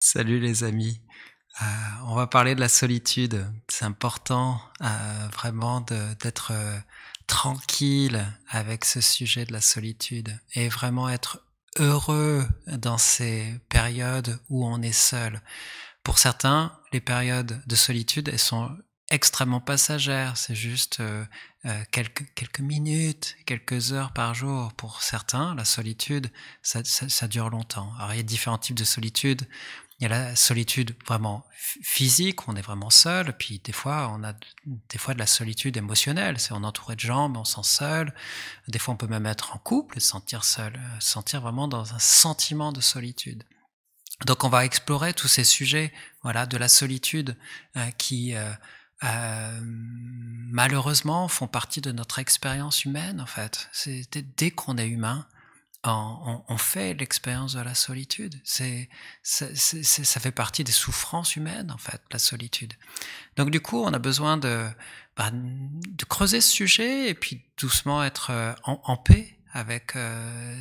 Salut les amis. On va parler de la solitude. C'est important, vraiment d'être, tranquille avec ce sujet de la solitude et vraiment être heureux dans ces périodes où on est seul. Pour certains, les périodes de solitude, elles sont extrêmement passagères. C'est juste, quelques minutes, quelques heures par jour. Pour certains, la solitude, ça dure longtemps. Alors il y a différents types de solitude. Il y a la solitude vraiment physique, on est vraiment seul, puis des fois on a des fois de la solitude émotionnelle, c'est on est entouré de gens, mais on se sent seul. Des fois on peut même être en couple et se sentir seul, se sentir vraiment dans un sentiment de solitude. Donc on va explorer tous ces sujets, voilà, de la solitude qui malheureusement font partie de notre expérience humaine en fait. C'est dès qu'on est humain, on fait l'expérience de la solitude. Ça fait partie des souffrances humaines, en fait, la solitude. Donc du coup, on a besoin de creuser ce sujet et puis doucement être en paix avec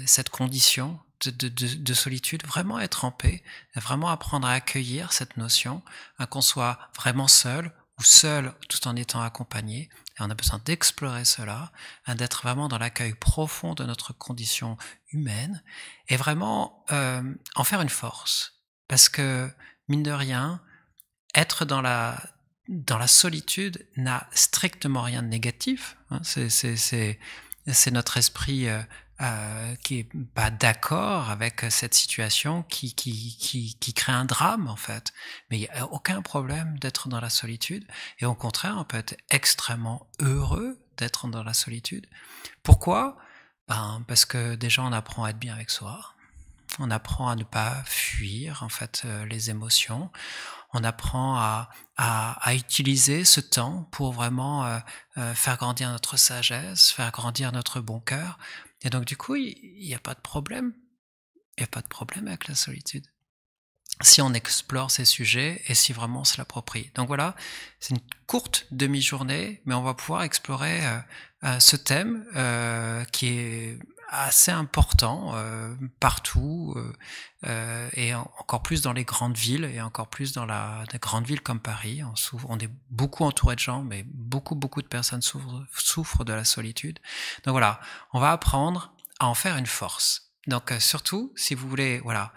cette condition de solitude, vraiment être en paix, vraiment apprendre à accueillir cette notion, qu'on soit vraiment seul ou seul tout en étant accompagné. Et on a besoin d'explorer cela, d'être vraiment dans l'accueil profond de notre condition humaine et vraiment en faire une force. Parce que, mine de rien, être dans la solitude n'a strictement rien de négatif. Hein. C'est notre esprit qui est pas d'accord avec cette situation qui crée un drame en fait. Mais il n'y a aucun problème d'être dans la solitude et au contraire, on peut être extrêmement heureux d'être dans la solitude. Pourquoi? Parce que déjà on apprend à être bien avec soi, on apprend à ne pas fuir en fait les émotions, on apprend à utiliser ce temps pour vraiment faire grandir notre sagesse, faire grandir notre bon cœur. Et donc du coup, il n'y a pas de problème. Il n'y a pas de problème avec la solitude. Si on explore ces sujets et si vraiment on se l'approprie. Donc voilà, c'est une courte demi-journée, mais on va pouvoir explorer ce thème qui est assez important partout et encore plus dans les grandes villes et encore plus dans des grandes villes comme Paris. On est beaucoup entouré de gens, mais beaucoup de personnes souffrent de la solitude. Donc voilà, on va apprendre à en faire une force. Donc surtout, si vous voulez, voilà,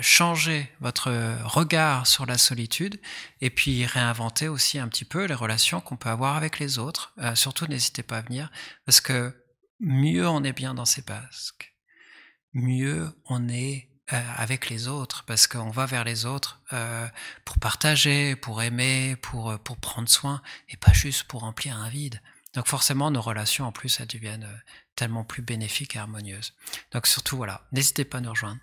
changer votre regard sur la solitude et puis réinventer aussi un petit peu les relations qu'on peut avoir avec les autres. Surtout, n'hésitez pas à venir parce que mieux on est bien dans ses basques, mieux on est avec les autres parce qu'on va vers les autres pour partager, pour aimer, pour prendre soin et pas juste pour remplir un vide. Donc forcément, nos relations en plus, elles deviennent tellement plus bénéfiques et harmonieuses. Donc surtout, voilà, n'hésitez pas à nous rejoindre.